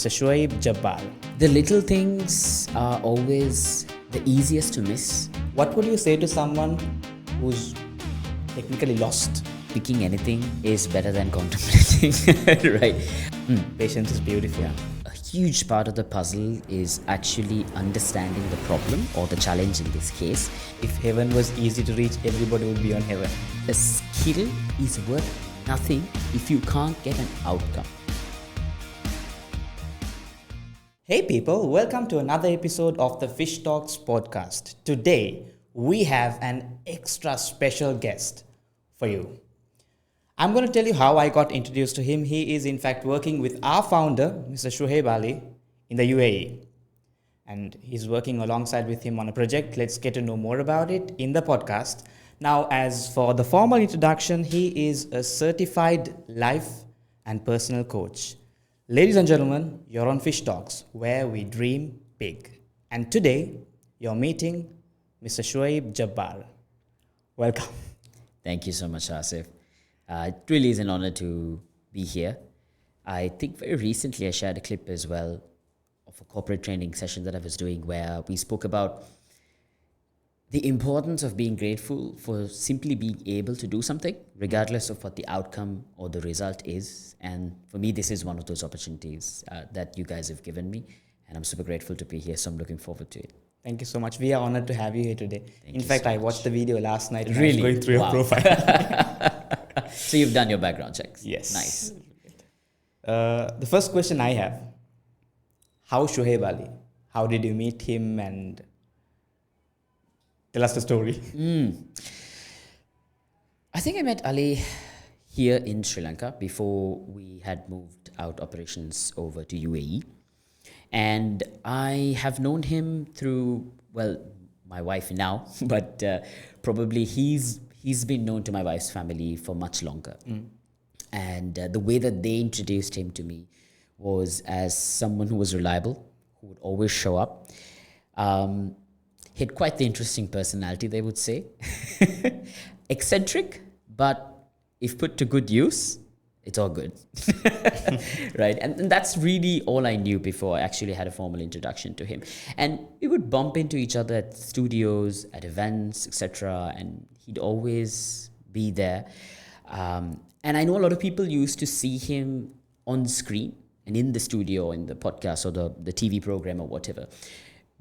Mr. Shuhaib Jabbar. The little things are always the easiest to miss. What would you say to someone who's technically lost? Picking anything is better than contemplating, right? Patience is beautiful. Yeah. A huge part of the puzzle is actually understanding the problem or the challenge in this case. If heaven was easy to reach, everybody would be on heaven. A skill is worth nothing if you can't get an outcome. Hey people, welcome to another episode of the FishTalks Podcast. Today, we have an extra special guest for you. I'm going to tell you how I got introduced to him. He is in fact working with our founder, Mr. Shuhaib Ali, in the UAE. And he's working alongside with him on a project. Let's get to know more about it in the podcast. Now, as for the formal introduction, he is a certified life and personal coach. Ladies and gentlemen, you're on Fish Talks, where we dream big. And today, you're meeting Mr. Shuhaib Jabbar. Welcome. Thank you so much, Aasif. It really is an honor to be here. I think very recently I shared a clip as well of a corporate training session that I was doing where we spoke about the importance of being grateful for simply being able to do something, regardless of what the outcome or the result is. And for me, this is one of those opportunities that you guys have given me. And I'm super grateful to be here, so I'm looking forward to it. Thank you so much. We are honored to have you here today. Thank in you fact, so I watched the video last night. Really? I was going through your profile. So you've done your background checks? Yes. Nice. The first question I have, how Shuhaib Ali? How did you meet him and tell us the story? I think I met Ali here in Sri Lanka before we had moved out operations over to UAE. And I have known him through, well, my wife now, but probably he's been known to my wife's family for much longer. And the way that they introduced him to me was as someone who was reliable, who would always show up. He had quite the interesting personality, they would say. Eccentric, but if put to good use, it's all good. Right? And that's really all I knew before I actually had a formal introduction to him. And we would bump into each other at studios, at events, etc. And he'd always be there. And I know a lot of people used to see him on screen and in the studio, in the podcast or the TV program or whatever.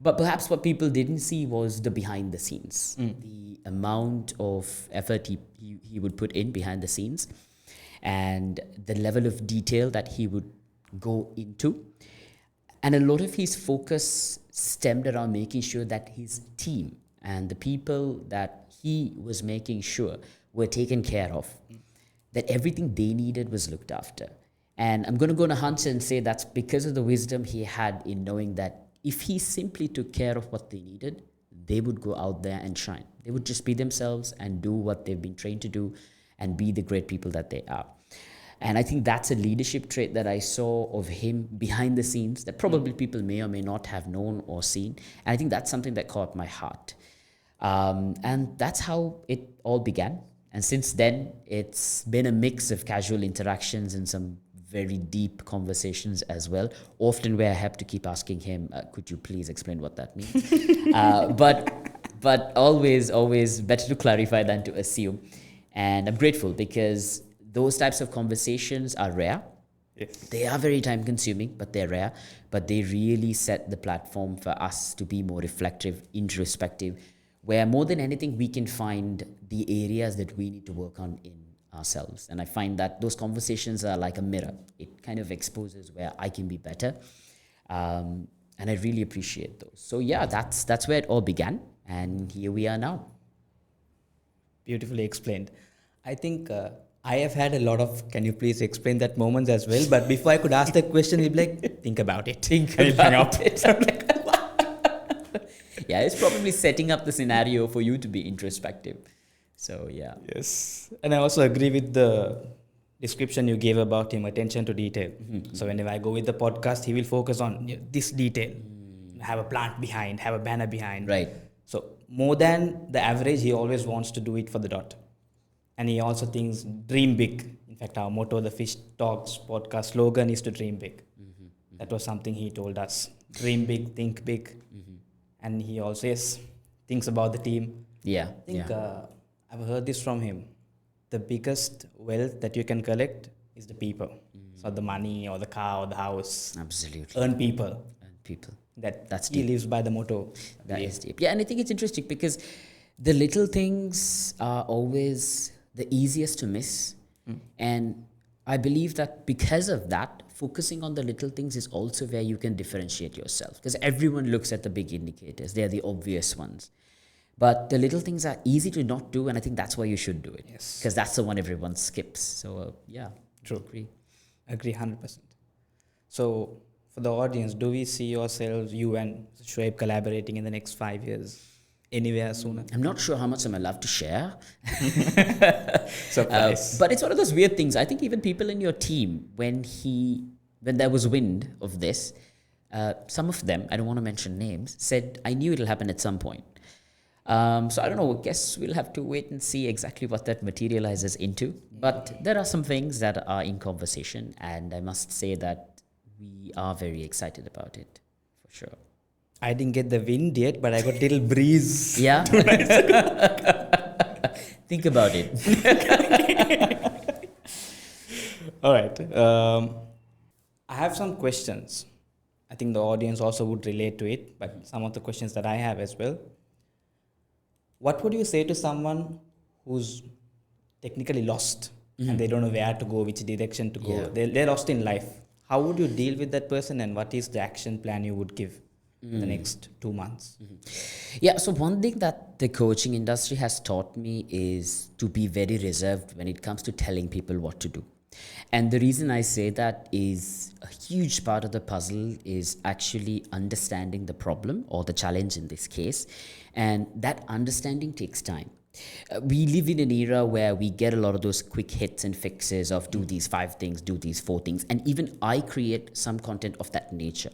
But perhaps what people didn't see was the behind the scenes, the amount of effort he would put in behind the scenes and the level of detail that he would go into. And a lot of his focus stemmed around making sure that his team and the people that he was making sure were taken care of, that everything they needed was looked after. And I'm going to go on a hunch and say that's because of the wisdom he had in knowing that if he simply took care of what they needed, they would go out there and shine. They would just be themselves and do what they've been trained to do and be the great people that they are. And I think that's a leadership trait that I saw of him behind the scenes that probably people may or may not have known or seen. And I think that's something that caught my heart. And that's how it all began. And since then, it's been a mix of casual interactions and some very deep conversations as well, often where I have to keep asking him, could you please explain what that means? But always better to clarify than to assume. And I'm grateful because those types of conversations are rare. Yes. They are very time consuming, but they're rare. But they really set the platform for us to be more reflective, introspective, where more than anything, we can find the areas that we need to work on in ourselves. And I find that those conversations are like a mirror. It kind of exposes where I can be better. And I really appreciate those. So yeah, that's where it all began. And here we are now. Beautifully explained. I think I have had a lot of, can you please explain that moments as well? But before I could ask that question, he'd be like, think about it. Think about it. Yeah, it's probably setting up the scenario for you to be introspective. So yeah. Yes. And I also agree with the description you gave about him, attention to detail. So whenever I go with the podcast, he will focus on this detail. Have a plant behind, have a banner behind. Right. So more than the average, he always wants to do it for the dot. And he also thinks dream big. In fact, our motto, the Fish Talks podcast slogan is to dream big. That was something he told us. Dream big, think big. And he always thinks about the team. Yeah. I think I've heard this from him. The biggest wealth that you can collect is the people. So the money or the car or the house. Absolutely. Earn people. And people. That's he deep. lives by the motto. That is deep. Yeah, and I think it's interesting because the little things are always the easiest to miss. And I believe that because of that, focusing on the little things is also where you can differentiate yourself. Because everyone looks at the big indicators. They're the obvious ones. But the little things are easy to not do, and I think that's why you should do it. Yes. Because that's the one everyone skips. So, yeah. True. Agree. 100%. So, for the audience, do we see yourselves, you and Shuhaib, collaborating in the next 5 years? Anywhere sooner? I'm not sure how much I'm allowed to share. Surprise. But it's one of those weird things. I think even people in your team, when there was wind of this, some of them, I don't want to mention names, said, I knew it'll happen at some point. So I don't know, I guess we'll have to wait and see exactly what that materializes into. But there are some things that are in conversation, and I must say that we are very excited about it, for sure. I didn't get the wind yet, but I got little breeze. Yeah? Think about it. All right. I have some questions. I think the audience also would relate to it, but some of the questions that I have as well. What would you say to someone who's technically lost and they don't know where to go, which direction to go? Yeah. They're lost in life. How would you deal with that person, and what is the action plan you would give in the next 2 months? Yeah, so one thing that the coaching industry has taught me is to be very reserved when it comes to telling people what to do. And the reason I say that is a huge part of the puzzle is actually understanding the problem or the challenge in this case. And that understanding takes time. We live in an era where we get a lot of those quick hits and fixes of do these 5 things, do these 4 things. And even I create some content of that nature.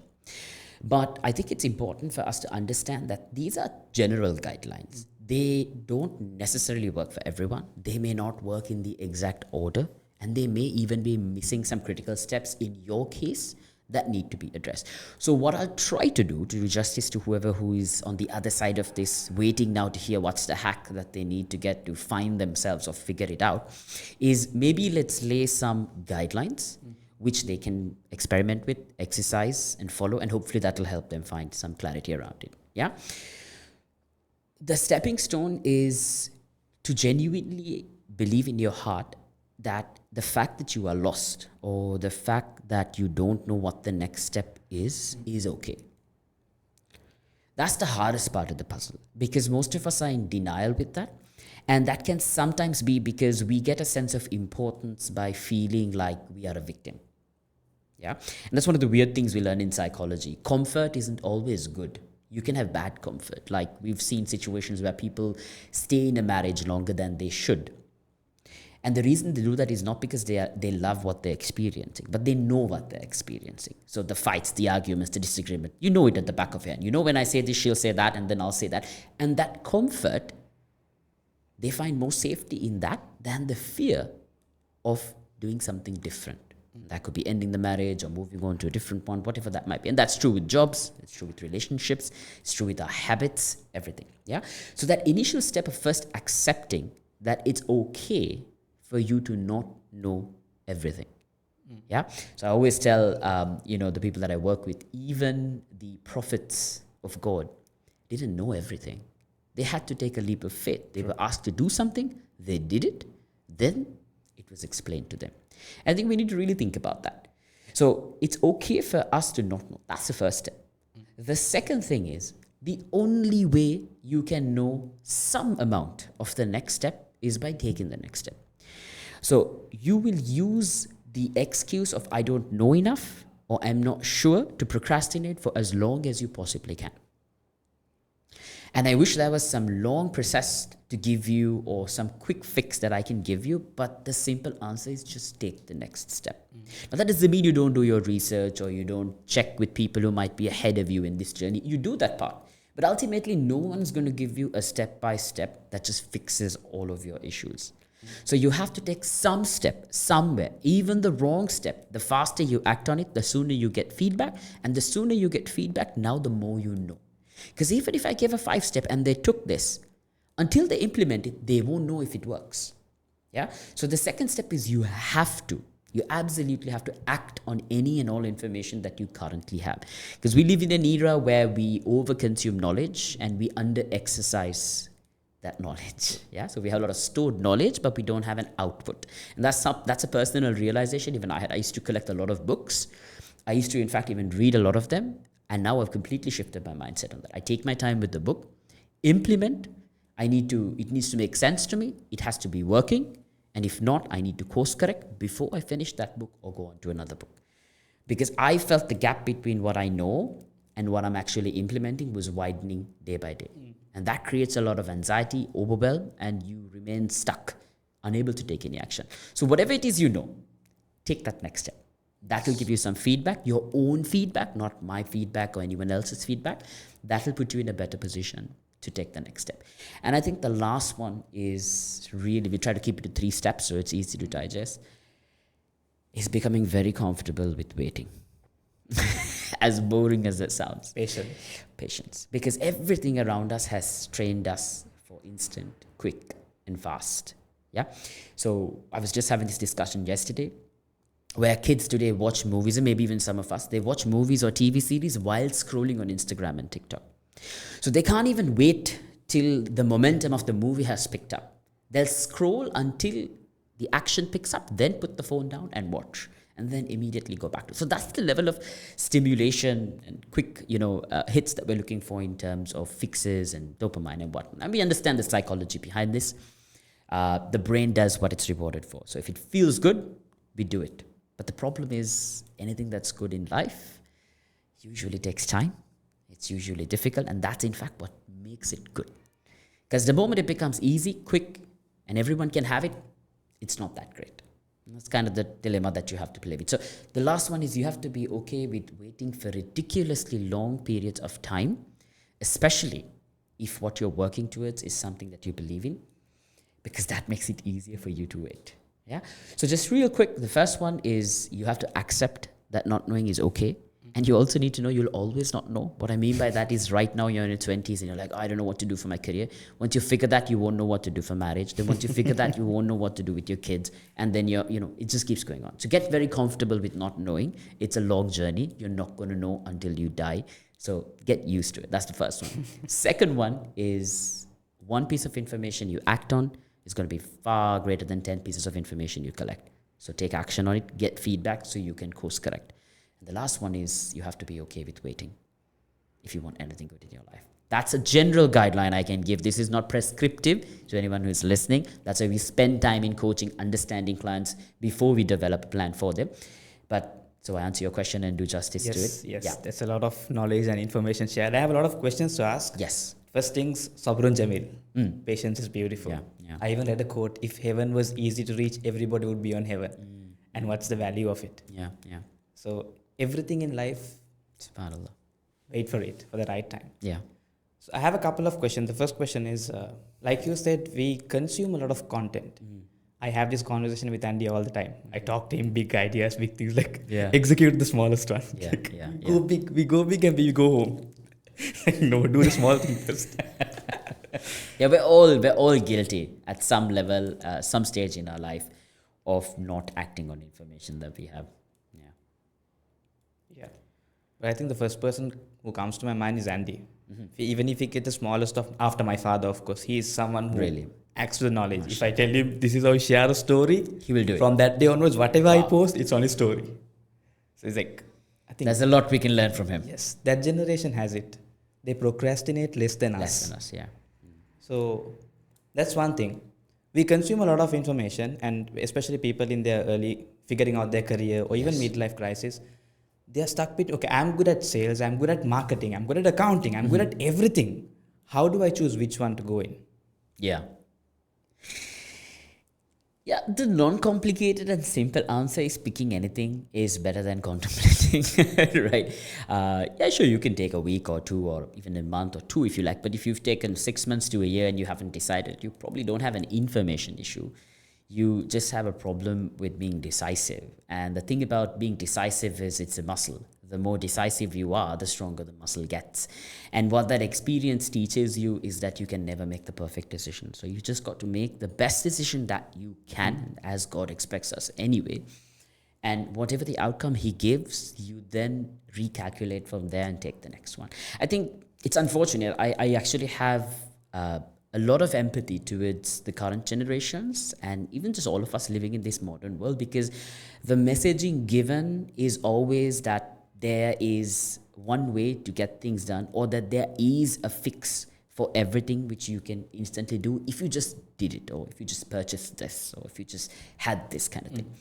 But I think it's important for us to understand that these are general guidelines. They don't necessarily work for everyone. They may not work in the exact order, and they may even be missing some critical steps in your case that need to be addressed. So what I'll try to do justice to whoever who is on the other side of this, waiting now to hear what's the hack that they need to get to find themselves or figure it out, is maybe let's lay some guidelines which they can experiment with, exercise, and follow, and hopefully that will help them find some clarity around it. Yeah. The stepping stone is to genuinely believe in your heart that the fact that you are lost or the fact that you don't know what the next step is okay. That's the hardest part of the puzzle, because most of us are in denial with that. And that can sometimes be because we get a sense of importance by feeling like we are a victim. Yeah. And that's one of the weird things we learn in psychology. Comfort isn't always good. You can have bad comfort. Like we've seen situations where people stay in a marriage longer than they should. And the reason they do that is not because they love what they're experiencing, but they know what they're experiencing. So the fights, the arguments, the disagreement, you know it at the back of your hand. You know when I say this, she'll say that, and then I'll say that. And that comfort, they find more safety in that than the fear of doing something different. That could be ending the marriage or moving on to a different one, whatever that might be. And that's true with jobs, it's true with relationships, it's true with our habits, everything. Yeah. So that initial step of first accepting that it's okay for you to not know everything. Yeah. So I always tell, the people that I work with, even the prophets of God didn't know everything. They had to take a leap of faith. They were asked to do something. They did it. Then it was explained to them. I think we need to really think about that. So it's okay for us to not know. That's the first step. The second thing is the only way you can know some amount of the next step is by taking the next step. So you will use the excuse of I don't know enough or I'm not sure to procrastinate for as long as you possibly can. And I wish there was some long process to give you or some quick fix that I can give you, but the simple answer is just take the next step. Now that doesn't mean you don't do your research or you don't check with people who might be ahead of you in this journey. You do that part. But ultimately, no one's going to give you a step-by-step that just fixes all of your issues. So you have to take some step somewhere, even the wrong step. The faster you act on it, the sooner you get feedback. And the sooner you get feedback, now the more you know. Because even if I gave a 5-step and they took this, until they implement it, they won't know if it works. Yeah. So the second step is you absolutely have to act on any and all information that you currently have. Because we live in an era where we overconsume knowledge and we under-exercise that knowledge. Yeah. So we have a lot of stored knowledge, but we don't have an output. And that's a personal realization even I had. I used to collect a lot of books. I used to, in fact, even read a lot of them. And now I've completely shifted my mindset on that. I take my time with the book, implement. It needs to make sense to me. It has to be working. And if not, I need to course correct before I finish that book or go on to another book. Because I felt the gap between what I know and what I'm actually implementing was widening day by day. And that creates a lot of anxiety, overwhelm, and you remain stuck, unable to take any action. So whatever it is you know, take that next step. That will give you some feedback, your own feedback, not my feedback or anyone else's feedback. That will put you in a better position to take the next step. And I think the last one is really, we try to keep it to 3 steps so it's easy to digest, is becoming very comfortable with waiting. As boring as it sounds. Patience. Because everything around us has trained us for instant, quick, and fast. Yeah. So I was just having this discussion yesterday where kids today watch movies, and maybe even some of us, they watch movies or TV series while scrolling on Instagram and TikTok. So they can't even wait till the momentum of the movie has picked up. They'll scroll until the action picks up, then put the phone down and watch, and then immediately go back to. So that's the level of stimulation and quick, hits that we're looking for in terms of fixes and dopamine and whatnot. And we understand the psychology behind this. The brain does what it's rewarded for. So if it feels good, we do it. But the problem is anything that's good in life usually takes time. It's usually difficult, and that's in fact what makes it good. Because the moment it becomes easy, quick, and everyone can have it, it's not that great. And that's kind of the dilemma that you have to play with. So the last one is you have to be okay with waiting for ridiculously long periods of time, especially if what you're working towards is something that you believe in, because that makes it easier for you to wait. Yeah. So just real quick, the first one is you have to accept that not knowing is okay. And you also need to know you'll always not know. What I mean by that is right now you're in your 20s and you're like, I don't know what to do for my career. Once you figure that, you won't know what to do for marriage. Then once you figure that, you won't know what to do with your kids. And then it just keeps going on. So get very comfortable with not knowing. It's a long journey. You're not going to know until you die. So get used to it. That's the first one. Second one is one piece of information you act on is going to be far greater than 10 pieces of information you collect. So take action on it, get feedback so you can course correct. And the last one is you have to be okay with waiting if you want anything good in your life. That's a general guideline I can give. This is not prescriptive to anyone who is listening. That's why we spend time in coaching, understanding clients before we develop a plan for them. But so I answer your question and do justice to it. Yes, yeah. There's a lot of knowledge and information shared. I have a lot of questions to ask. Yes. First things, Sabrun Jamil. Patience is beautiful. Yeah. I even read a quote, if heaven was easy to reach, everybody would be on heaven. And what's the value of it? Yeah. So everything in life, SubhanAllah. Wait for it, for the right time. Yeah. So I have a couple of questions. The first question is, like you said, we consume a lot of content. I have this conversation with Andy all the time. I talk to him big ideas, big things, like execute the smallest one. Go big, we go big and we go home. No, do the small thing first. Yeah, we're all guilty at some level, some stage in our life of not acting on information that we have. Yeah. But I think the first person who comes to my mind is Andy. Even if he gets the smallest stuff, after my father, of course, he is someone who really acts with knowledge. If I tell him this is how I share a story, he will do it. From that day onwards, whatever I post, it's on his story. So it's like, I think there's a lot we can learn from him. Yes, that generation has it. They procrastinate less than us. Less than us, yeah. So that's one thing. We consume a lot of information, and especially people in their early figuring out their career or even midlife crisis, they are stuck with, okay, I'm good at sales, I'm good at marketing, I'm good at accounting, I'm good at everything. How do I choose which one to go in? Yeah. Yeah, the non-complicated and simple answer is picking anything is better than contemplating, right? Yeah, sure, you can take a week or two or even a month or two if you like. But if you've taken 6 months to a year and you haven't decided, you probably don't have an information issue. you just have a problem with being decisive. And the thing about being decisive is it's a muscle. The more decisive you are, the stronger the muscle gets. And what that experience teaches you is that you can never make the perfect decision. So you just got to make the best decision that you can, as God expects us anyway. And whatever the outcome he gives, you then recalculate from there and take the next one. I think it's unfortunate. I actually have a lot of empathy towards the current generations and even just all of us living in this modern world, because the messaging given is always that there is one way to get things done, or that there is a fix for everything which you can instantly do if you just did it, or if you just purchased this, or if you just had this kind of thing.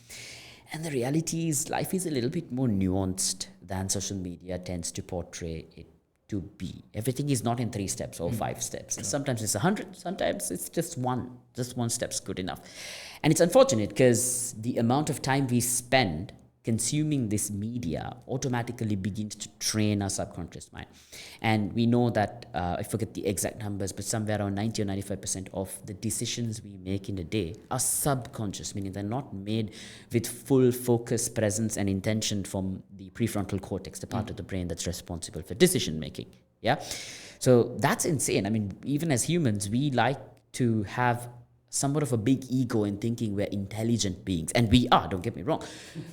And the reality is life is a little bit more nuanced than social media tends to portray it to be. Everything is not in 3 steps or 5 steps. Sometimes it's 100, sometimes it's just one step's good enough. And it's unfortunate because the amount of time we spend consuming this media automatically begins to train our subconscious mind. And we know that, I forget the exact numbers, but somewhere around 90 or 95% of the decisions we make in a day are subconscious, meaning they're not made with full focus, presence, and intention from the prefrontal cortex, the part of the brain that's responsible for decision making. Yeah. So that's insane. I mean, even as humans, we like to have somewhat of a big ego in thinking we're intelligent beings, and we are, don't get me wrong.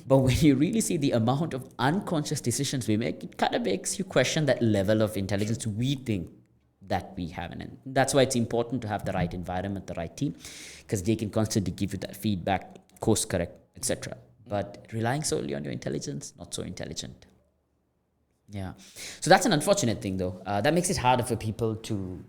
But when you really see the amount of unconscious decisions we make, it kind of makes you question that level of intelligence we think that we have. And that's why it's important to have the right environment, the right team, because they can constantly give you that feedback, course correct, etc. But relying solely on your intelligence, not so intelligent. Yeah. So that's an unfortunate thing, though. That makes it harder for people to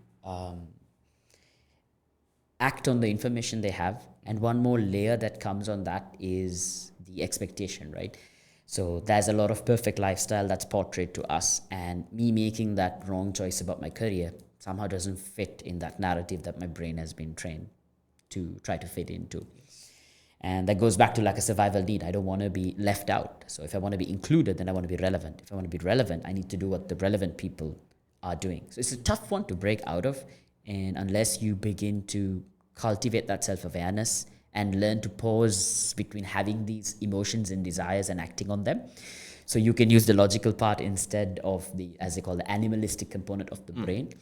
act on the information they have. And one more layer that comes on that is the expectation, right? So there's a lot of perfect lifestyle that's portrayed to us, and me making that wrong choice about my career somehow doesn't fit in that narrative that my brain has been trained to try to fit into. And that goes back to like a survival need. I don't want to be left out. So if I want to be included, then I want to be relevant. If I want to be relevant, I need to do what the relevant people are doing. So it's a tough one to break out of. And unless you begin to cultivate that self-awareness and learn to pause between having these emotions and desires and acting on them, so you can use the logical part instead of the, as they call, the animalistic component of the brain,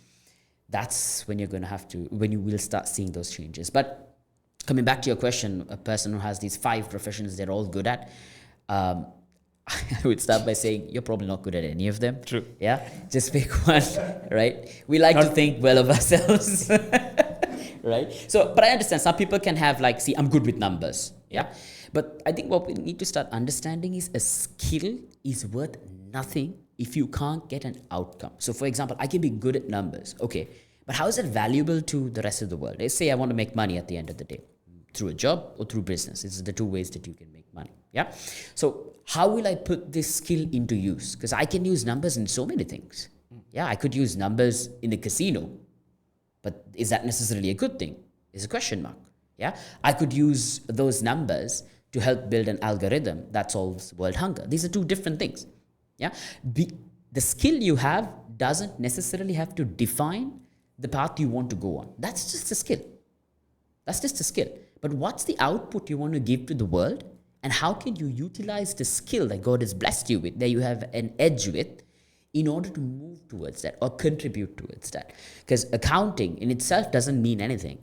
that's when you're going to have to, when you will start seeing those changes. But coming back to your question, a person who has these 5 professions they're all good at, I would start by saying you're probably not good at any of them. True. Yeah. Just pick one, right? We like to think well of ourselves, right? So, but I understand some people can have like, see, I'm good with numbers. Yeah. But I think what we need to start understanding is a skill is worth nothing if you can't get an outcome. So, for example, I can be good at numbers. Okay. But how is it valuable to the rest of the world? Let's say I want to make money at the end of the day through a job or through business. This is the 2 ways that you can make money. Yeah. So how will I put this skill into use? Because I can use numbers in so many things. Yeah. I could use numbers in a casino, but is that necessarily a good thing? Is a question mark. Yeah. I could use those numbers to help build an algorithm that solves world hunger. These are 2 different things. Yeah. The skill you have doesn't necessarily have to define the path you want to go on. That's just a skill. That's just a skill. But what's the output you want to give to the world? And how can you utilize the skill that God has blessed you with, that you have an edge with, in order to move towards that or contribute towards that? Because accounting in itself doesn't mean anything.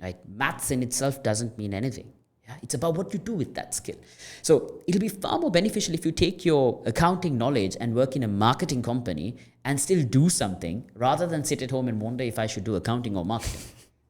Right? Maths in itself doesn't mean anything. Yeah? It's about what you do with that skill. So it'll be far more beneficial if you take your accounting knowledge and work in a marketing company and still do something, rather than sit at home and wonder if I should do accounting or marketing.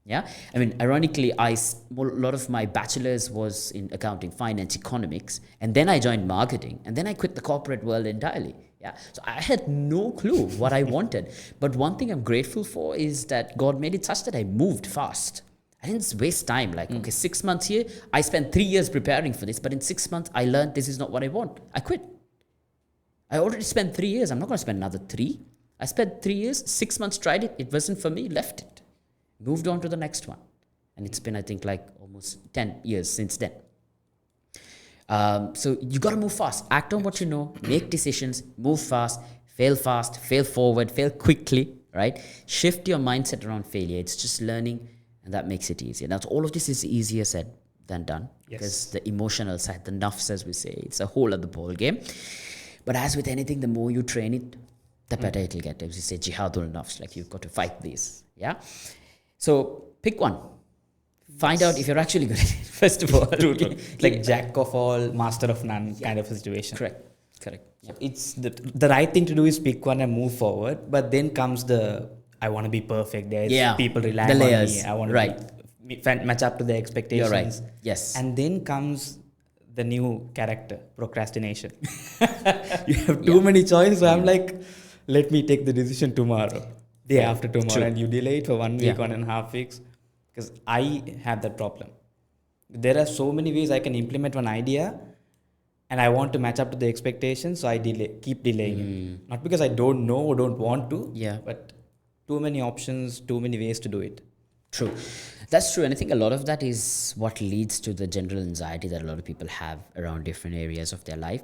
Yeah. I mean, ironically, a lot of my bachelor's was in accounting, finance, economics, and then I joined marketing, and then I quit the corporate world entirely. Yeah. So I had no clue what I wanted. But one thing I'm grateful for is that God made it such that I moved fast. I didn't waste time. Like, okay, 6 months here, I spent 3 years preparing for this, but in 6 months, I learned this is not what I want. I quit. I already spent 3 years. I'm not going to spend another 3. I spent 3 years, 6 months, tried it. It wasn't for me, left it. Moved on to the next one. And it's been, I think, like almost 10 years since then. So you got to move fast. Act on what you know. Make decisions. Move fast. Fail forward. Fail quickly. Right? Shift your mindset around failure. It's just learning, and that makes it easier. Now, all of this is easier said than done. Yes. Because the emotional side, the nafs, as we say, it's a whole other ball game. But as with anything, the more you train it, the better it'll get. As you say, jihadul nafs, like you've got to fight these. Yeah. So pick one. Find out if you're actually good at it, first of all. True. Like jack of all, master of none kind of a situation. Correct. Yeah. It's the right thing to do is pick one and move forward. But then comes the, I want to be perfect. There's people relying the on layers. me. I want to match up to their expectations. You're right. Yes. And then comes the new character, procrastination. You have too many choices. So I'm like, let me take the decision tomorrow, day after tomorrow. True. And you delay it for 1 week, 1.5 weeks. Because I have that problem. There are so many ways I can implement one idea and I want to match up to the expectations. So I keep delaying it. Not because I don't know or don't want to. Yeah. But too many options, too many ways to do it. True. That's true. And I think a lot of that is what leads to the general anxiety that a lot of people have around different areas of their life.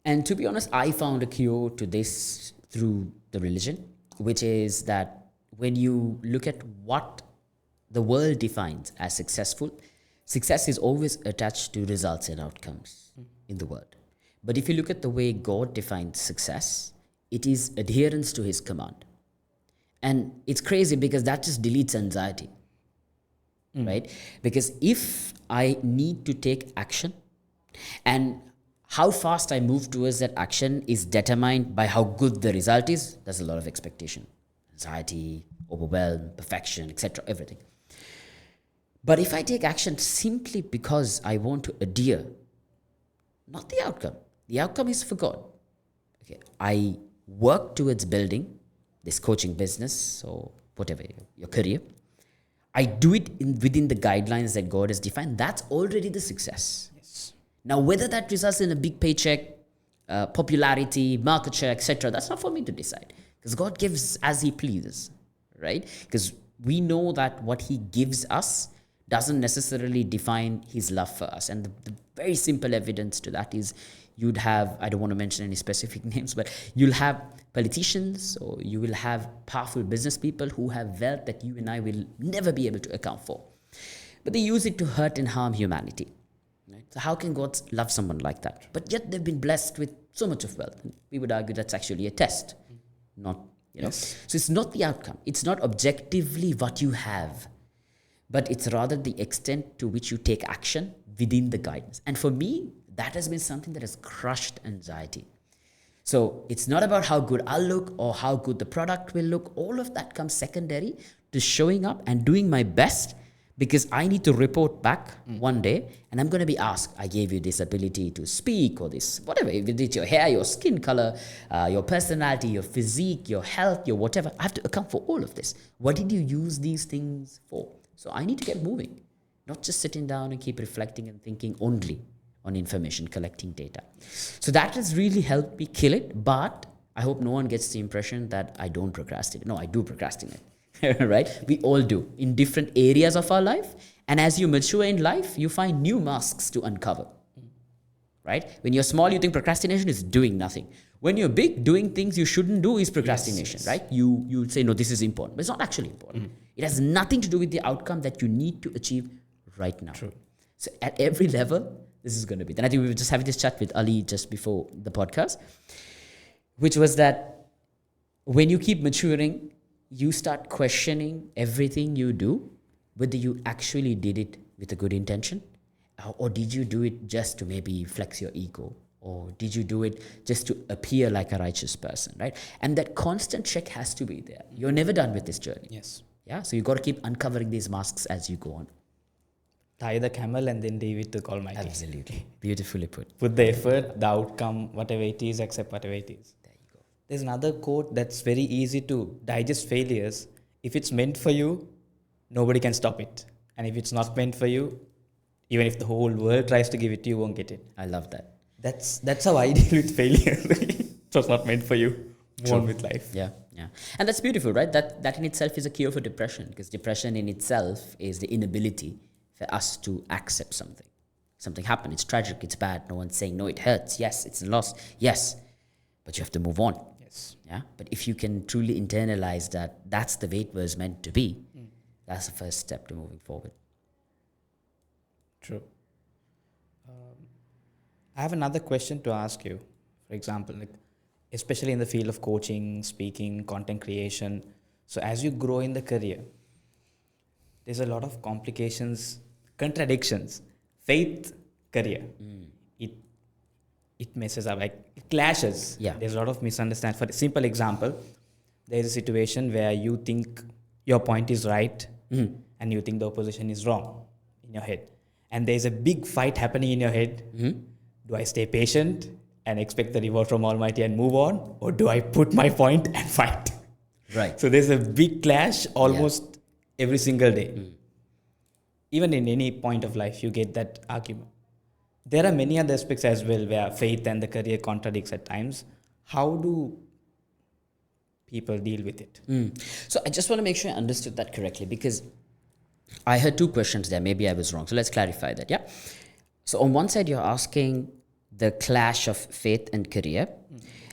And to be honest, I found a cure to this through the religion, which is that when you look at what the world defines as successful, success is always attached to results and outcomes in the world. But if you look at the way God defines success, it is adherence to his command. And it's crazy because that just deletes anxiety, right? Because if I need to take action and how fast I move towards that action is determined by how good the result is, there's a lot of expectation, anxiety, overwhelm, perfection, etc., everything. But if I take action simply because I want to adhere, not the outcome is for God. Okay, I work towards building this coaching business or whatever, your career. I do it within the guidelines that God has defined. That's already the success. Yes. Now, whether that results in a big paycheck, popularity, market share, etc., that's not for me to decide. Because God gives as he pleases, right? Because we know that what he gives us doesn't necessarily define his love for us. And the very simple evidence to that is you'd have, I don't want to mention any specific names, but you'll have politicians or you will have powerful business people who have wealth that you and I will never be able to account for. But they use it to hurt and harm humanity. Right? So how can God love someone like that? But yet they've been blessed with so much of wealth. And we would argue that's actually a test, not, you know. Yes. So it's not the outcome. It's not objectively what you have, but it's rather the extent to which you take action within the guidance. And for me, that has been something that has crushed anxiety. So it's not about how good I'll look or how good the product will look. All of that comes secondary to showing up and doing my best, because I need to report back one day and I'm going to be asked, I gave you this ability to speak or this, whatever, if it's your hair, your skin color, your personality, your physique, your health, your whatever. I have to account for all of this. What did you use these things for? So I need to get moving, not just sitting down and keep reflecting and thinking only on information, collecting data. So that has really helped me kill it. But I hope no one gets the impression that I don't procrastinate. No, I do procrastinate, right? We all do in different areas of our life. And as you mature in life, you find new masks to uncover, right? When you're small, you think procrastination is doing nothing. When you're big, doing things you shouldn't do is procrastination, right? You say, no, this is important, but it's not actually important. It has nothing to do with the outcome that you need to achieve right now. True. So at every level, this is going to be. Then I think we were just having this chat with Ali just before the podcast, which was that when you keep maturing, you start questioning everything you do, whether you actually did it with a good intention, or did you do it just to maybe flex your ego, or did you do it just to appear like a righteous person, right? And that constant check has to be there. You're never done with this journey. Yes. Yeah. So you got to keep uncovering these masks as you go on. Tie the camel and then leave it to Almighty. Absolutely. Beautifully put. Put the effort, the outcome, whatever it is, accept whatever it is. There you go. There's another quote that's very easy to digest failures. If it's meant for you, nobody can stop it. And if it's not meant for you, even if the whole world tries to give it to you, you won't get it. I love that. That's how I deal with failure. It was not meant for you. Move on with life. Yeah, yeah. And that's beautiful, right? That in itself is a cure for depression, because depression in itself is the inability for us to accept something. Something happened, it's tragic, it's bad. No one's saying, no, it hurts. Yes, it's a loss. Yes, but you have to move on. Yes. Yeah. But if you can truly internalize that that's the way it was meant to be, that's the first step to moving forward. True. I have another question to ask you. For example, like especially in the field of coaching, speaking, content creation. So as you grow in the career, there's a lot of complications, contradictions. Faith, career. It it messes up, like it clashes. Yeah. There's a lot of misunderstanding. For a simple example, there is a situation where you think your point is right and you think the opposition is wrong in your head. And there's a big fight happening in your head. Do I stay patient and expect the reward from Almighty and move on? Or do I put my point and fight? Right. So there's a big clash almost every single day. Even in any point of life, you get that argument. There are many other aspects as well where faith and the career contradicts at times. How do people deal with it? So I just want to make sure I understood that correctly, because I heard two questions there. Maybe I was wrong. So let's clarify that. Yeah. So on one side, you're asking the clash of faith and career.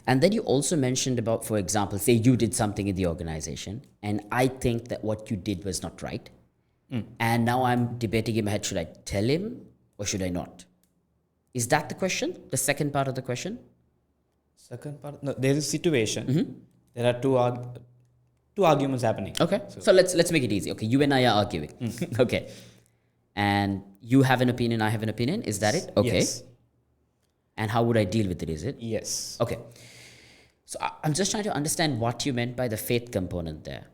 And then you also mentioned about, for example, say you did something in the organization and I think that what you did was not right. And now I'm debating in my head, should I tell him or should I not? Is that the question? The second part of the question? Second part? No, there is a situation. There are two arguments happening. Okay. So let's make it easy. Okay, you and I are arguing. Okay. And you have an opinion, I have an opinion. Is that it? Okay. Yes. And how would I deal with it, is it? Yes. Okay. So I'm just trying to understand what you meant by the faith component there.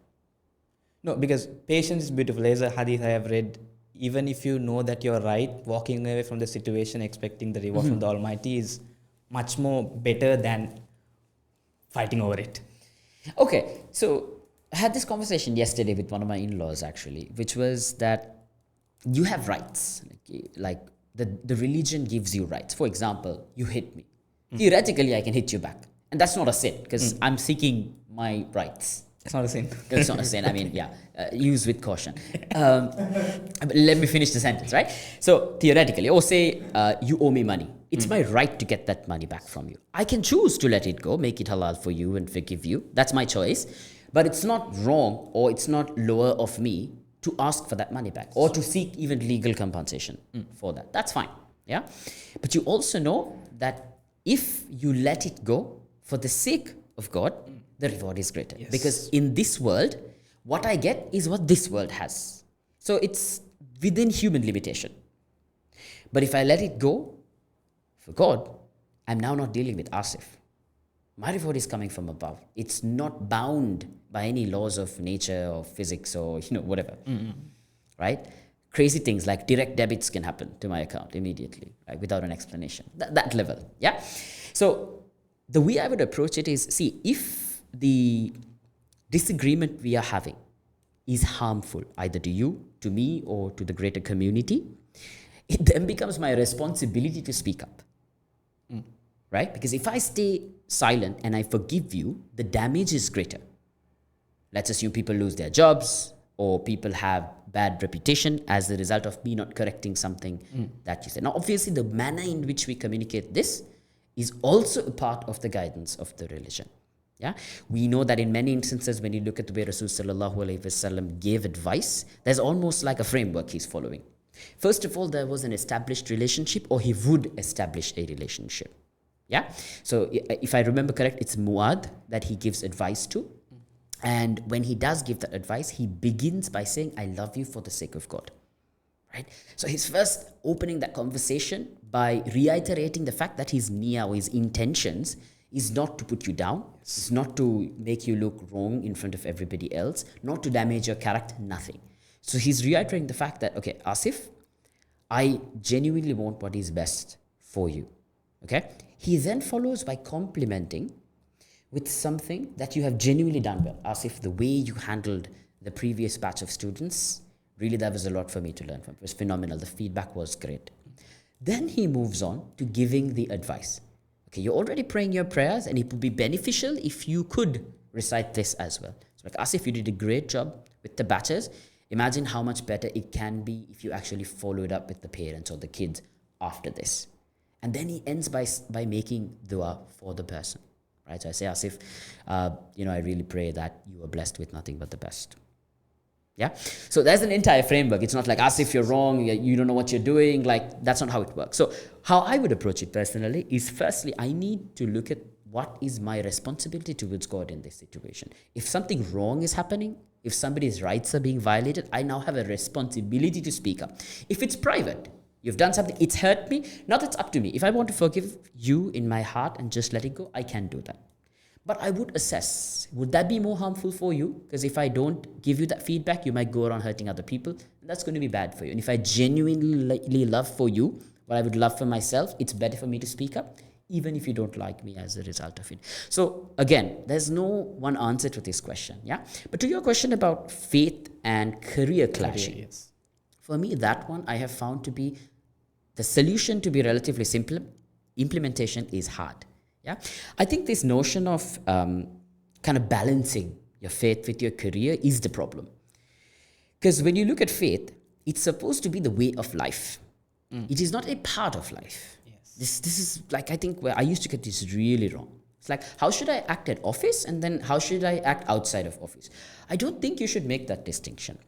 No, because patience is beautiful. There's a hadith I have read. Even if you know that you're right, walking away from the situation, expecting the reward from the Almighty is much more better than fighting over it. Okay. So I had this conversation yesterday with one of my in-laws, actually, which was that you have rights. Like the religion gives you rights. For example, you hit me. Theoretically, I can hit you back. And that's not a sin, because I'm seeking my rights. It's not a sin. It's not a sin. I mean, use with caution. But let me finish the sentence, right? So theoretically, or say you owe me money. It's my right to get that money back from you. I can choose to let it go, make it halal for you and forgive you. That's my choice. But it's not wrong or it's not lower of me to ask for that money back or to seek even legal compensation for that. That's fine. Yeah. But you also know that if you let it go for the sake of God, the reward is greater. Yes. Because in this world, what I get is what this world has. So it's within human limitation. But if I let it go for God, I'm now not dealing with Aasif. My reward is coming from above. It's not bound by any laws of nature or physics or whatever. Right? Crazy things like direct debits can happen to my account immediately, right, without an explanation. That level. Yeah. So the way I would approach it is, see, if the disagreement we are having is harmful either to you, to me, or to the greater community, it then becomes my responsibility to speak up. Right? Because if I stay silent and I forgive you, the damage is greater. Let's assume people lose their jobs or people have bad reputation as a result of me not correcting something that you said. Now, obviously, the manner in which we communicate this is also a part of the guidance of the religion. Yeah, we know that in many instances, when you look at the way Rasul sallallahu alaihi wasallam gave advice, there's almost like a framework he's following. First of all, there was an established relationship, or he would establish a relationship. Yeah. So if I remember correct, it's Muad that he gives advice to. And when he does give that advice, he begins by saying, I love you for the sake of God. Right? So he's first opening that conversation by reiterating the fact that his niyyah, or his intentions, is not to put you down. It's not to make you look wrong in front of everybody else, not to damage your character, nothing. So he's reiterating the fact that, okay, Aasif, I genuinely want what is best for you. Okay? He then follows by complimenting with something that you have genuinely done well. Aasif, the way you handled the previous batch of students, really that was a lot for me to learn from. It was phenomenal. The feedback was great. Then he moves on to giving the advice. Okay, you're already praying your prayers, and it would be beneficial if you could recite this as well. So like, Aasif, you did a great job with the batches. Imagine how much better it can be if you actually followed up with the parents or the kids after this. And then he ends by making dua for the person. Right? So I say, Aasif, I really pray that you are blessed with nothing but the best. Yeah. So there's an entire framework. It's not like, as if you're wrong, you don't know what you're doing. Like, that's not how it works. So how I would approach it personally is, firstly, I need to look at what is my responsibility towards God in this situation. If something wrong is happening, if somebody's rights are being violated, I now have a responsibility to speak up. If it's private, you've done something, it's hurt me, now that's up to me. If I want to forgive you in my heart and just let it go, I can do that. But I would assess, would that be more harmful for you? Because if I don't give you that feedback, you might go around hurting other people. And that's going to be bad for you. And if I genuinely love for you what I would love for myself, it's better for me to speak up, even if you don't like me as a result of it. So again, there's no one answer to this question. Yeah. But to your question about faith and career clashing, Yes. for me, that one I have found to be the solution to be relatively simple. Implementation is hard. Yeah, I think this notion of kind of balancing your faith with your career is the problem. Because when you look at faith, it's supposed to be the way of life. It is not a part of life. Yes. This is like, I think, where I used to get this really wrong. It's like, how should I act at office and then how should I act outside of office? I don't think you should make that distinction.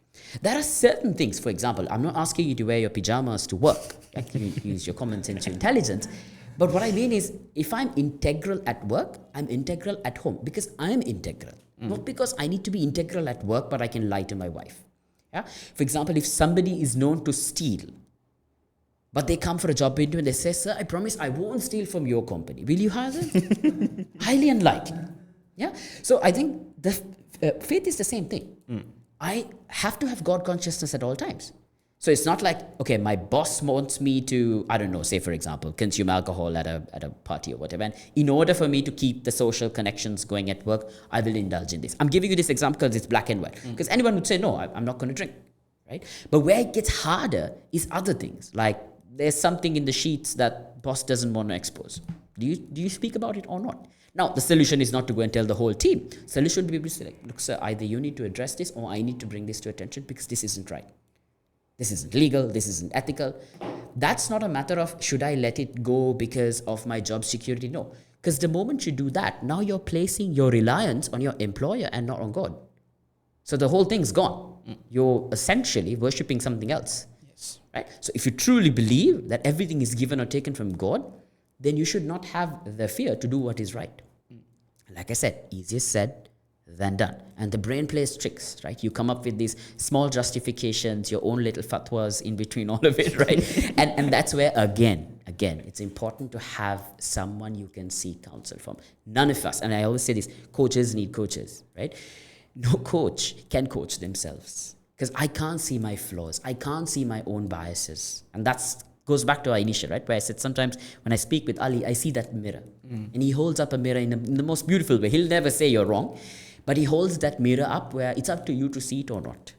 There are certain things, for example, I'm not asking you to wear your pajamas to work. You use your common sense, your intelligence. But what I mean is, if I'm integral at work, I'm integral at home because I'm integral. Not because I need to be integral at work, but I can lie to my wife. Yeah? For example, if somebody is known to steal, but they come for a job interview and they say, sir, I promise I won't steal from your company. Will you hire them? Highly unlikely. Yeah. So I think the faith is the same thing. I have to have God consciousness at all times. So it's not like, okay, my boss wants me to, I don't know, say for example, consume alcohol at a party or whatever. And in order for me to keep the social connections going at work, I will indulge in this. I'm giving you this example because it's black and white. Because anyone would say, no, I'm not going to drink, right? But where it gets harder is other things. Like there's something in the sheets that boss doesn't want to expose. Do you speak about it or not? Now, the solution is not to go and tell the whole team. Solution would be to say, like, look, sir, either you need to address this or I need to bring this to attention because this isn't right. This isn't legal. This isn't ethical. That's not a matter of should I let it go because of my job security? No. Because the moment you do that, now you're placing your reliance on your employer and not on God. So the whole thing's gone. You're essentially worshipping something else. Yes. Right? So if you truly believe that everything is given or taken from God, then you should not have the fear to do what is right. Like I said, easier said than done. And the brain plays tricks, right? You come up with these small justifications, your own little fatwas in between all of it, right? and that's where, again, it's important to have someone you can seek counsel from. None of us, and I always say this, coaches need coaches, right? No coach can coach themselves because I can't see my flaws. I can't see my own biases. And that's goes back to our initial, right? Where I said sometimes when I speak with Ali, I see that mirror. And he holds up a mirror in the most beautiful way. He'll never say you're wrong, but he holds that mirror up where it's up to you to see it or not.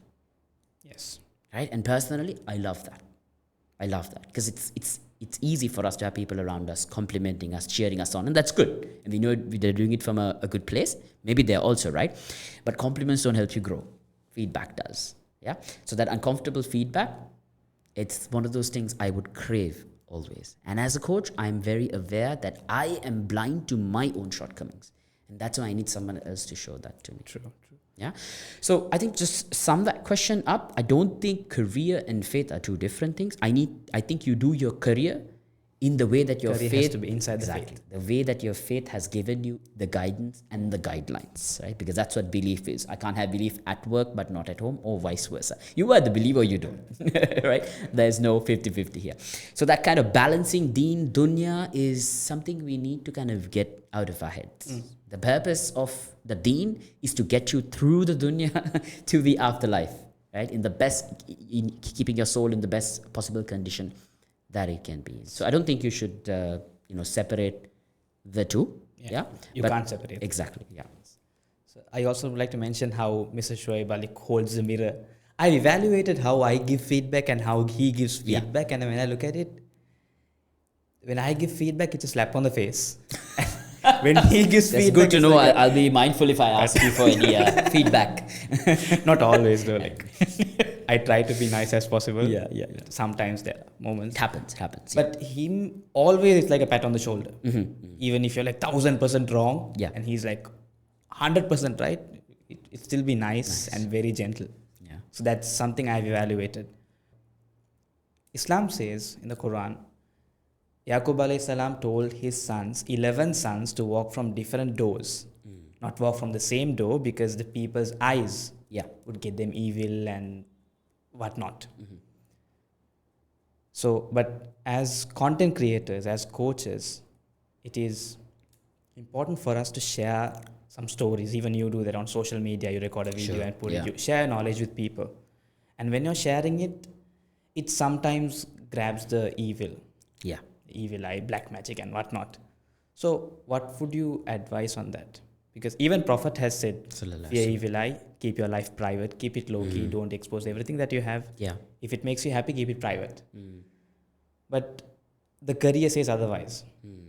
Yes. Right? And personally, I love that. I love that because it's easy for us to have people around us complimenting us, cheering us on, and that's good. And we know they're doing it from a good place. Maybe they're also right. But compliments don't help you grow. Feedback does. Yeah? So that uncomfortable feedback, it's one of those things I would crave always. And as a coach, I'm very aware that I am blind to my own shortcomings. And that's why I need someone else to show that to me. True. Yeah. So I think just sum that question up. I don't think career and faith are two different things. I think you do your career in the way that your Career faith has to be inside the faith. The way that your faith has given you the guidance and the guidelines, right? Because that's what belief is. I can't have belief at work but not at home, or vice versa. You are the believer, you don't, right? There's no 50-50 here. So that kind of balancing deen, dunya is something we need to kind of get out of our heads. The purpose of the deen is to get you through the dunya to the afterlife, right? In keeping your soul in the best possible condition that it can be. So I don't think you should, separate the two. Yeah. You can't separate. Exactly. Yeah. So I also would like to mention how Mr. Shuhaib holds the mirror. I evaluated how I give feedback and how he gives feedback. And when I look at it, when I give feedback, it's a slap on the face. When he gives That's feedback, good to know. I'll be mindful if I ask you for any feedback. Not always though. Like I try to be nice as possible. Yeah. Sometimes there are moments. It happens. But him always it's like a pat on the shoulder. Even if you're like 1000% wrong, and he's like 100% right, it still be nice and very gentle. Yeah. So that's something I've evaluated. Islam says in the Quran, Yaqub alayhi salam told his sons, 11 sons, to walk from different doors. Not walk from the same door, because the people's eyes would get them evil and whatnot. So, but as content creators, as coaches, it is important for us to share some stories. Even you do that on social media. You record a video and put it. You share knowledge with people. And when you're sharing it, it sometimes grabs the evil. Yeah. Evil eye, black magic and whatnot. So what would you advise on that? Because even Prophet has said, fear evil eye, keep your life private, keep it low-key, don't expose everything that you have. Yeah. If it makes you happy, keep it private. But the career says otherwise.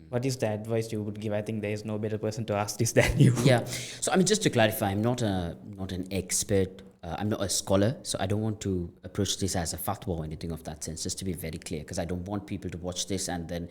What is the advice you would give? I think there is no better person to ask this than you. Yeah. So I mean, just to clarify, I'm not an expert. I'm not a scholar, so I don't want to approach this as a fatwa or anything of that sense, just to be very clear, because I don't want people to watch this and then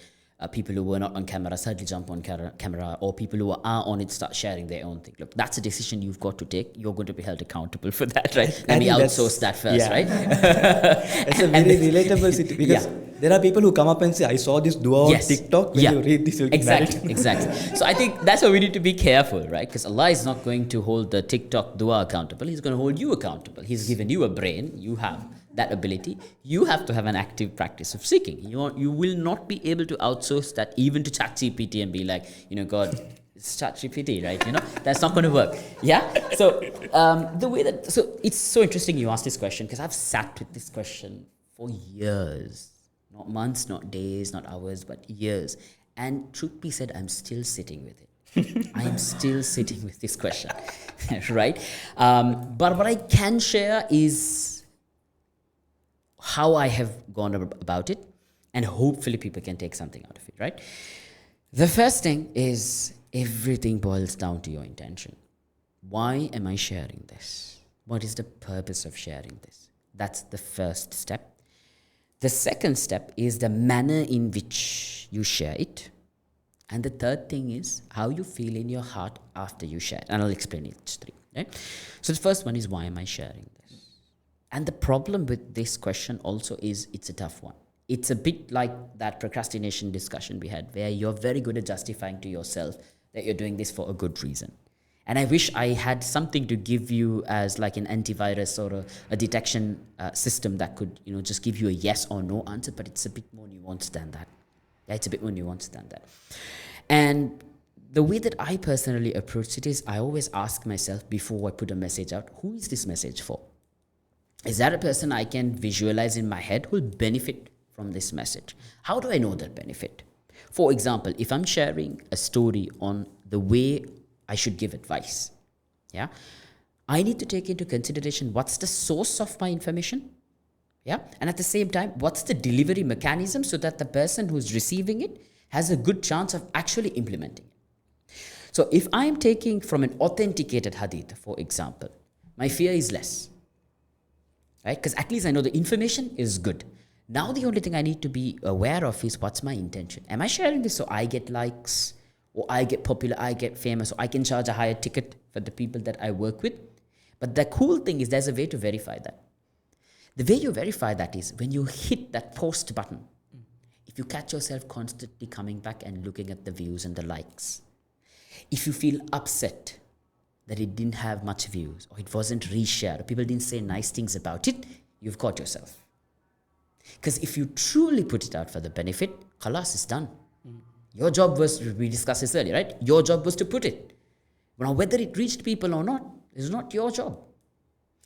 people who were not on camera suddenly jump on camera, or people who are on it start sharing their own thing. Look, that's a decision you've got to take. You're going to be held accountable for that, right? Let me outsource that first, right? It's a very relatable situation, because there are people who come up and say, I saw this dua on TikTok. When you read this, you'll get married. Exactly. So I think that's why we need to be careful, right? Because Allah is not going to hold the TikTok dua accountable. He's going to hold you accountable. He's given you a brain. You have that ability. You have to have an active practice of seeking. You will not be able to outsource that even to ChatGPT and be like, God, it's ChatGPT, right? That's not going to work. Yeah. So so it's so interesting you asked this question, because I've sat with this question for years. Not months, not days, not hours, but years. And truth be said, I'm still sitting with it. I am still sitting with this question, right? But what I can share is how I have gone about it, and hopefully people can take something out of it, right? The first thing is everything boils down to your intention. Why am I sharing this? What is the purpose of sharing this? That's the first step. The second step is the manner in which you share it. And the third thing is how you feel in your heart after you share it. And I'll explain each three. Right? So the first one is, why am I sharing this? And the problem with this question also is it's a tough one. It's a bit like that procrastination discussion we had, where you're very good at justifying to yourself that you're doing this for a good reason. And I wish I had something to give you as like an antivirus or a detection system that could, just give you a yes or no answer, but it's a bit more nuanced than that. Yeah, it's a bit more nuanced than that. And the way that I personally approach it is, I always ask myself before I put a message out, who is this message for? Is that a person I can visualize in my head who will benefit from this message? How do I know that benefit? For example, if I'm sharing a story on the way I should give advice, I need to take into consideration what's the source of my information, and at the same time, what's the delivery mechanism so that the person who's receiving it has a good chance of actually implementing it. So if I'm taking from an authenticated hadith, for example, my fear is less, right? Because at least I know the information is good. Now the only thing I need to be aware of is, what's my intention? Am I sharing this so I get likes, or I get popular, I get famous, or I can charge a higher ticket for the people that I work with? But the cool thing is, there's a way to verify that. The way you verify that is when you hit that post button. If you catch yourself constantly coming back and looking at the views and the likes, if you feel upset that it didn't have much views, or it wasn't reshared, or people didn't say nice things about it, you've caught yourself. Because if you truly put it out for the benefit, khalas, is done. Your job was, we discussed this earlier, right? Your job was to put it. Now, whether it reached people or not is not your job.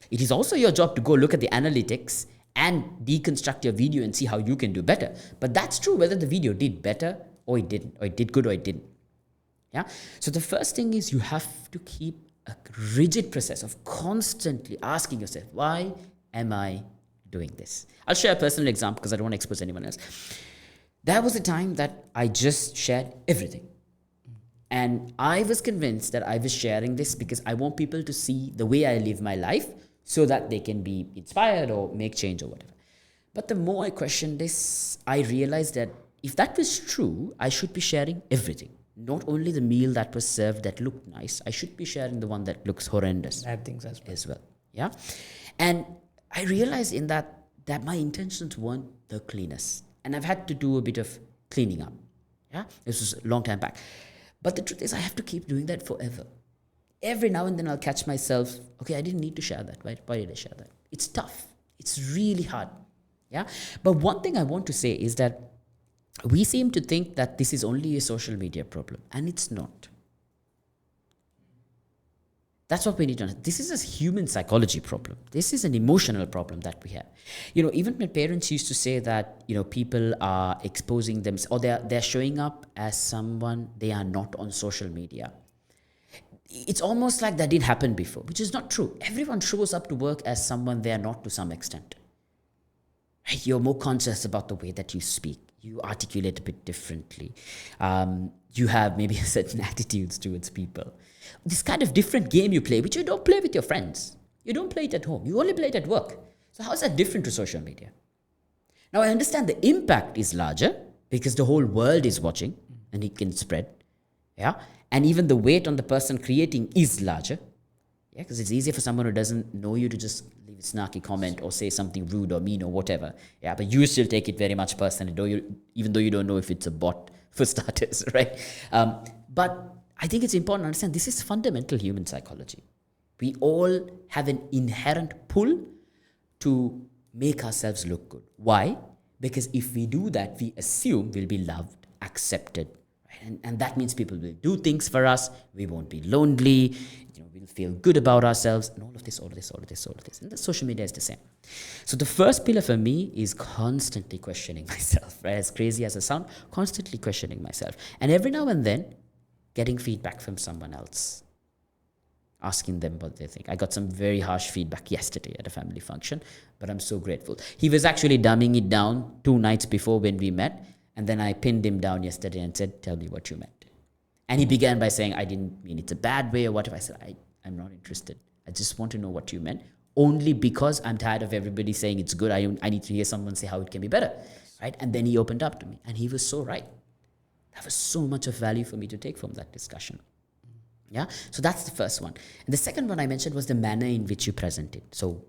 It is also your job to go look at the analytics and deconstruct your video and see how you can do better. But that's true whether the video did better or it didn't, or it did good or it didn't. So the first thing is, you have to keep a rigid process of constantly asking yourself, why am I doing this? I'll share a personal example because I don't want to expose anyone else. There was a time that I just shared everything. And I was convinced that I was sharing this because I want people to see the way I live my life so that they can be inspired or make change or whatever. But the more I questioned this, I realized that if that was true, I should be sharing everything. Not only the meal that was served that looked nice, I should be sharing the one that looks horrendous. Bad things as well. And I realized in that my intentions weren't the cleanest. And I've had to do a bit of cleaning up. Yeah, this was a long time back. But the truth is, I have to keep doing that forever. Every now and then I'll catch myself, okay, I didn't need to share that. Why did I share that? It's tough. It's really hard. Yeah. But one thing I want to say is that we seem to think that this is only a social media problem, and it's not. That's what we need to understand. This is a human psychology problem. This is an emotional problem that we have. Even my parents used to say that, people are exposing them, or they're showing up as someone they are not on social media. It's almost like that didn't happen before, which is not true. Everyone shows up to work as someone they are not to some extent. Right? You're more conscious about the way that you speak. You articulate a bit differently. You have maybe certain attitudes towards people. This kind of different game you play, which you don't play with your friends. You don't play it at home. You only play it at work. So how is that different to social media? Now, I understand the impact is larger because the whole world is watching and it can spread. Yeah. And even the weight on the person creating is larger. Yeah, because it's easier for someone who doesn't know you to just leave a snarky comment or say something rude or mean or whatever. Yeah, but you still take it very much personally, even though you don't know if it's a bot, for starters, right? But I think it's important to understand this is fundamental human psychology. We all have an inherent pull to make ourselves look good. Why? Because if we do that, we assume we'll be loved, accepted. Right? And that means people will do things for us. We won't be lonely. We'll feel good about ourselves. And all of this. And the social media is the same. So the first pillar for me is constantly questioning myself. Right? As crazy as I sound, constantly questioning myself. And every now and then, getting feedback from someone else. Asking them what they think. I got some very harsh feedback yesterday at a family function, but I'm so grateful. He was actually dumbing it down 2 nights before when we met, and then I pinned him down yesterday and said, tell me what you meant. And he began by saying, I didn't mean it's a bad way or whatever. I said, I'm not interested. I just want to know what you meant, only because I'm tired of everybody saying it's good. I need to hear someone say how it can be better, right? And then he opened up to me, and he was so right. That was so much of value for me to take from that discussion. Yeah, so that's the first one. And the second one I mentioned was the manner in which you present it. So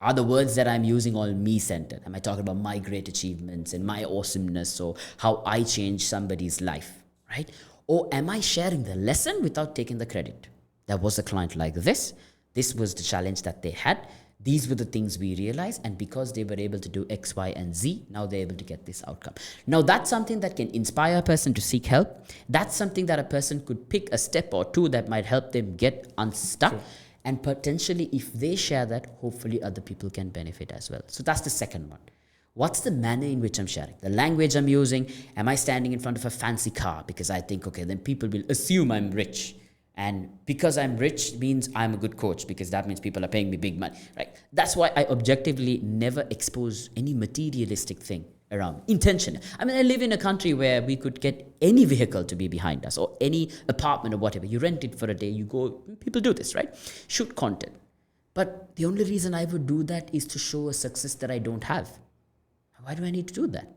are the words that I'm using all me-centered? Am I talking about my great achievements and my awesomeness or how I changed somebody's life, right? Or am I sharing the lesson without taking the credit? There was a client like this. This was the challenge that they had. These were the things we realized, and because they were able to do X, Y, and Z, now they're able to get this outcome. Now, that's something that can inspire a person to seek help. That's something that a person could pick a step or two that might help them get unstuck. Sure. And potentially, if they share that, hopefully other people can benefit as well. So that's the second one. What's the manner in which I'm sharing? The language I'm using? Am I standing in front of a fancy car because I think, okay, then people will assume I'm rich. And because I'm rich means I'm a good coach, because that means people are paying me big money, right? That's why I objectively never expose any materialistic thing around. Intention. I mean, I live in a country where we could get any vehicle to be behind us or any apartment or whatever. You rent it for a day, you go, people do this, right? Shoot content. But the only reason I would do that is to show a success that I don't have. Why do I need to do that?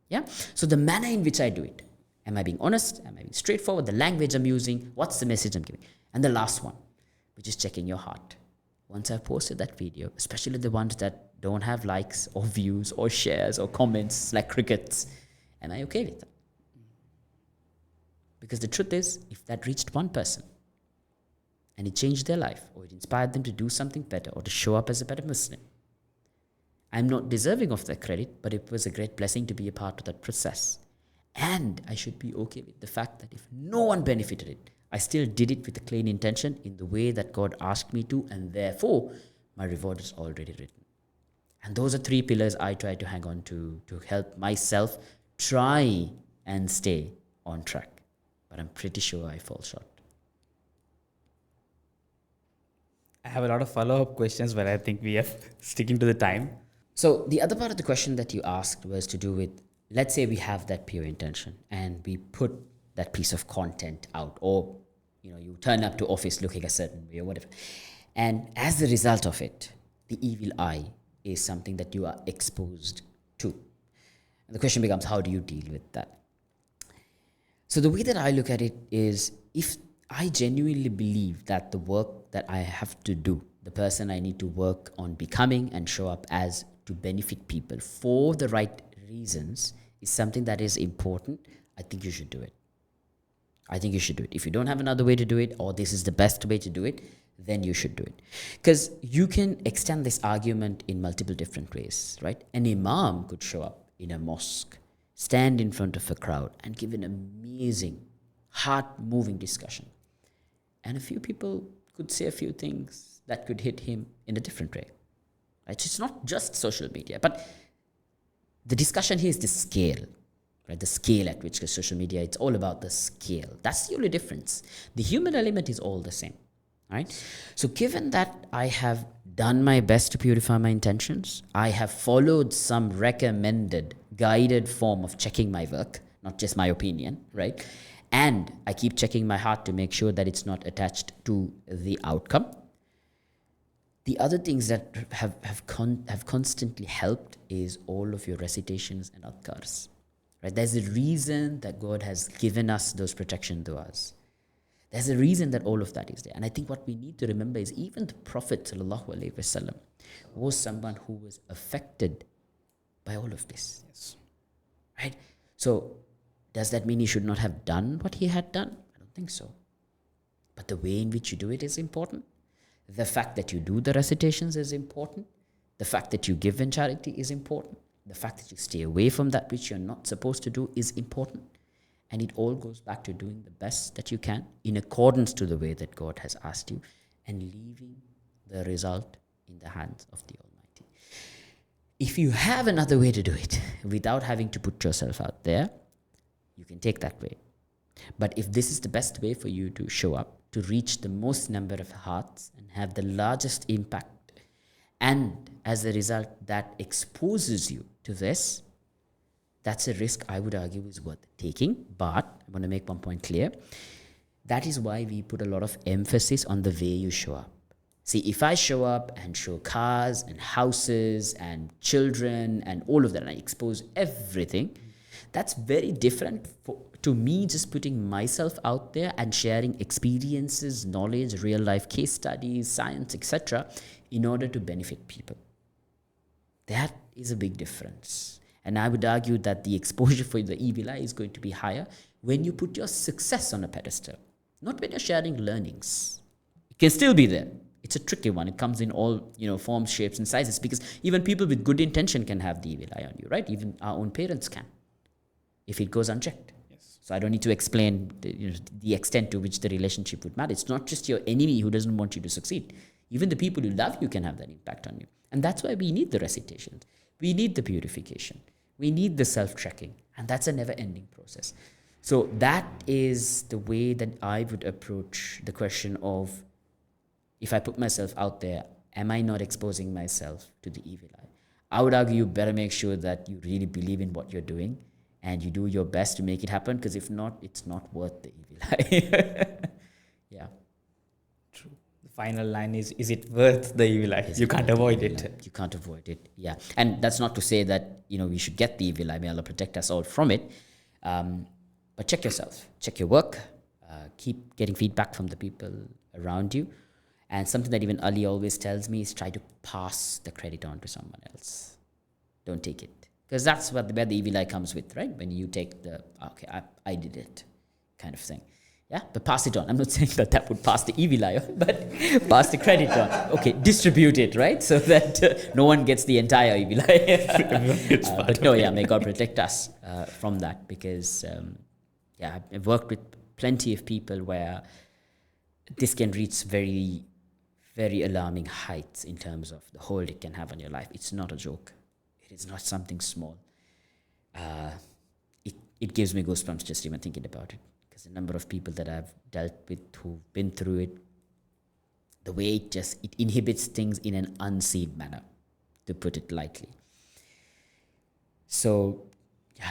Yeah. So the manner in which I do it. Am I being honest? Am I being straightforward? The language I'm using? What's the message I'm giving? And the last one, which is checking your heart. Once I've posted that video, especially the ones that don't have likes or views or shares or comments like crickets, am I okay with that? Because the truth is, if that reached one person and it changed their life, or it inspired them to do something better or to show up as a better Muslim, I'm not deserving of that credit, but it was a great blessing to be a part of that process. And I should be okay with the fact that if no one benefited it, I still did it with a clean intention in the way that God asked me to, and therefore my reward is already written. And those are 3 pillars I try to hang on to help myself try and stay on track. But I'm pretty sure I fall short. I have a lot of follow-up questions, but I think we are sticking to the time. So the other part of the question that you asked was to do with, let's say we have that pure intention and we put that piece of content out, or you turn up to office looking a certain way or whatever. And as a result of it, the evil eye is something that you are exposed to. And the question becomes, how do you deal with that? So the way that I look at it is, if I genuinely believe that the work that I have to do the person I need to work on becoming and show up as to benefit people for the right reasons is something that is important, I think you should do it. I think you should do it. If you don't have another way to do it, or this is the best way to do it, then you should do it. Because you can extend this argument in multiple different ways, right? An imam could show up in a mosque, stand in front of a crowd, and give an amazing, heart-moving discussion. And a few people could say a few things that could hit him in a different way. Right? It's not just social media, but the discussion here is the scale. Right, the scale at which social media, it's all about the scale. That's the only difference. The human element is all the same, right? So given that I have done my best to purify my intentions, I have followed some recommended, guided form of checking my work, not just my opinion, right? And I keep checking my heart to make sure that it's not attached to the outcome. The other things that have constantly helped is all of your recitations and adhkars. Right? There's a reason that God has given us those protection du'as. There's a reason that all of that is there. And I think what we need to remember is even the Prophet ﷺ was someone who was affected by all of this. Yes. Right? So does that mean he should not have done what he had done? I don't think so. But the way in which you do it is important. The fact that you do the recitations is important. The fact that you give in charity is important. The fact that you stay away from that which you're not supposed to do is important. And it all goes back to doing the best that you can in accordance to the way that God has asked you and leaving the result in the hands of the Almighty. If you have another way to do it without having to put yourself out there, you can take that way. But if this is the best way for you to show up, to reach the most number of hearts and have the largest impact, and as a result that exposes you to this, that's a risk I would argue is worth taking. But I want to make one point clear. That is why we put a lot of emphasis on the way you show up. See, if I show up and show cars and houses and children and all of that, and I expose everything, that's very different to me just putting myself out there and sharing experiences, knowledge, real life case studies, science, etc., in order to benefit people. That is a big difference. And I would argue that the exposure for the evil eye is going to be higher when you put your success on a pedestal, not when you're sharing learnings. It can still be there. It's a tricky one. It comes in all, forms, shapes, and sizes, because even people with good intention can have the evil eye on you, right? Even our own parents can, if it goes unchecked. Yes. So I don't need to explain the extent to which the relationship would matter. It's not just your enemy who doesn't want you to succeed. Even the people who love you can have that impact on you. And that's why we need the recitations. We need the purification. We need the self-checking. And that's a never-ending process. So that is the way that I would approach the question of, if I put myself out there, am I not exposing myself to the evil eye? I would argue you better make sure that you really believe in what you're doing and you do your best to make it happen, because if not, it's not worth the evil eye. Yeah. True. The final line is it worth the evil eye? You can't avoid it. You can't avoid it. Yeah. And that's not to say that, we should get the evil eye. May Allah protect us all from it. But check yourself. Check your work. Keep getting feedback from the people around you. And something that even Ali always tells me is try to pass the credit on to someone else. Don't take it. Because that's where the evil eye comes with, right? When you take the, I did it kind of thing. Yeah, but pass it on. I'm not saying that would pass the evil eye on, but pass the credit on. Okay, distribute it, right? So that no one gets the entire evil eye. But no, may God protect us from that, because, I've worked with plenty of people where this can reach very, very alarming heights in terms of the hold it can have on your life. It's not a joke. It is not something small. It gives me goosebumps just even thinking about it. Because the number of people that I've dealt with who've been through it, the way it inhibits things in an unseen manner, to put it lightly. So,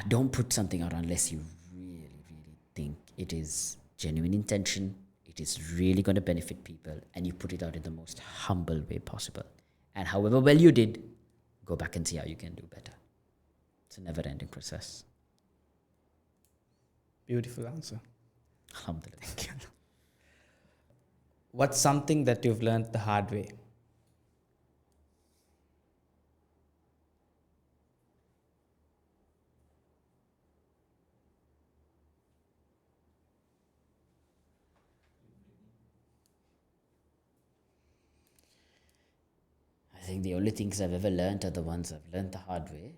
don't put something out unless you really, really think it is genuine intention, it is really going to benefit people, and you put it out in the most humble way possible. And however well you did, go back and see how you can do better. It's a never-ending process. Beautiful answer. Alhamdulillah. Thank you. What's something that you've learned the hard way think the only things I've ever learned are the ones I've learned the hard way.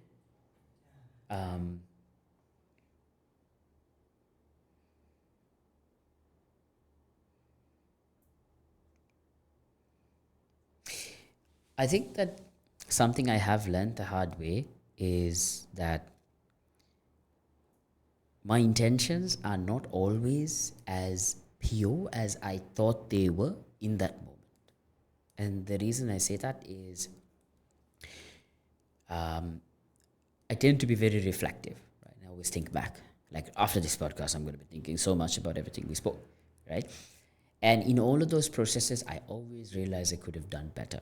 I think that something I have learned the hard way is that my intentions are not always as pure as I thought they were in that moment. And the reason I say that is I tend to be very reflective, right? I always think back. Like after this podcast, I'm going to be thinking so much about everything we spoke, right? And in all of those processes, I always realize I could have done better.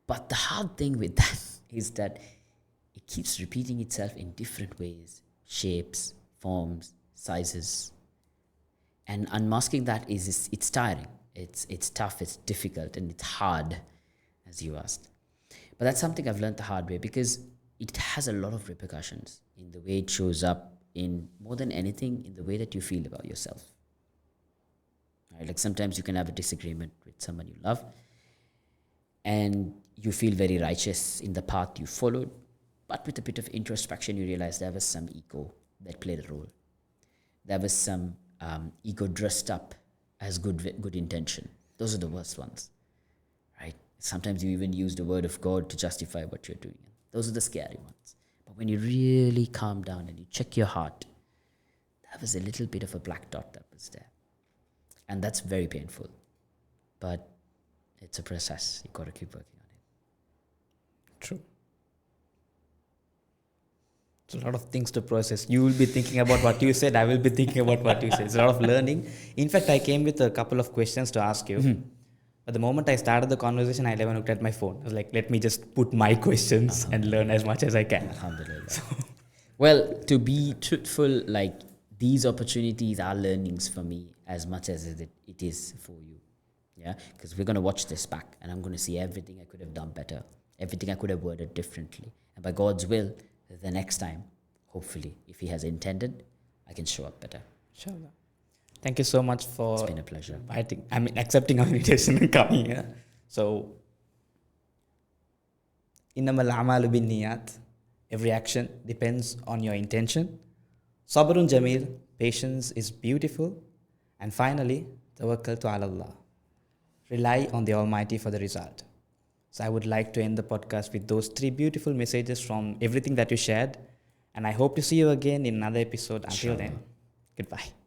But the hard thing with that is that it keeps repeating itself in different ways, shapes, forms, sizes. And unmasking that it's tiring. It's tough, it's difficult, and it's hard, as you asked. But that's something I've learned the hard way because it has a lot of repercussions in the way it shows up, in more than anything, in the way that you feel about yourself. Right? Like sometimes you can have a disagreement with someone you love, and you feel very righteous in the path you followed, but with a bit of introspection, you realize there was some ego that played a role. There was some ego dressed up as good intention. Those are the worst ones, right? Sometimes you even use the word of God to justify what you're doing. Those are the scary ones. But when you really calm down and you check your heart, there was a little bit of a black dot that was there. And that's very painful. But it's a process. You've got to keep working on it. True. It's a lot of things to process. You will be thinking about what you said. I will be thinking about what you said. It's a lot of learning. In fact, I came with a couple of questions to ask you. Mm-hmm. But the moment I started the conversation, I never looked at my phone. I was like, let me just put my questions and learn as much as I can. Alhamdulillah. Well, to be truthful, like these opportunities are learnings for me as much as it is for you. Yeah, because we're going to watch this back and I'm going to see everything I could have done better, everything I could have worded differently. And by God's will, the next time, hopefully, if He has intended, I can show up better. Inshallah. Thank you so much for... It's been a pleasure. Accepting our invitation and coming here. So, innamal a'malu binniyat. Every action depends on your intention. Sabrun jameel. Patience is beautiful. And finally, tawakkaltu ala Allah. Rely on the Almighty for the result. So I would like to end the podcast with those 3 beautiful messages from everything that you shared. And I hope to see you again in another episode. Until then, goodbye.